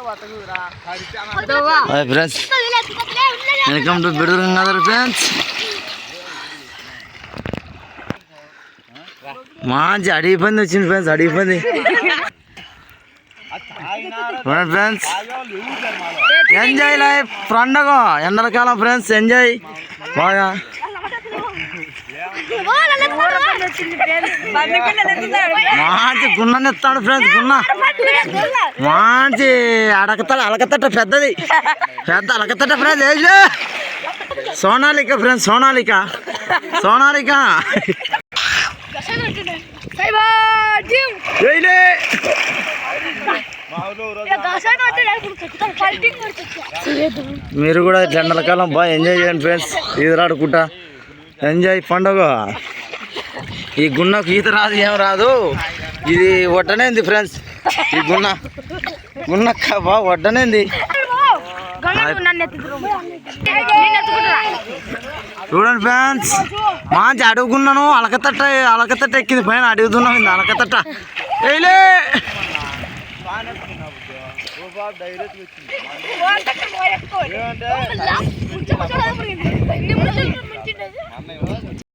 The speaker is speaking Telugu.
Hi friends, welcome to Bidudala Gangadhar friends. మంచి అడిగి పంది వచ్చింది ఫ్రెండ్స్, అడిగి పంది ఫ్రెండ్స్. ఎంజాయ్ లైఫ్ పండగ ఎండలకాలం ఫ్రెండ్స్, ఎంజాయ్ బాగా. మంచి గున్నని ఎత్తాడు ఫ్రెండ్స్, గున్న మంచి అలకతట్ట పెద్దది, పెద్ద అలకతట్ట ఫ్రెండ్స్. ఏజ్లే సోనాలిక ఫ్రెండ్స్, సోనాలిక సోనాలిక మీరు కూడా ఎండలకాలం బాగా ఎంజాయ్ చేయండి ఫ్రెండ్స్, ఈదరాడుకుంటా ఎంజాయ్ పండుగ. ఈ గున్నకు ఈత రాదు, ఏం రాదు, ఇది వడ్డనేంది ఫ్రెండ్స్. ఈ గున్నక్క బాగా వడ్డనేంది. చూడండి ఫ్రెండ్స్, మంచి అడుగున్నాను, అలకతట్ట ఎక్కింది పైన, అడుగుతున్నాం ఇది అలకతట్ట. ఏలే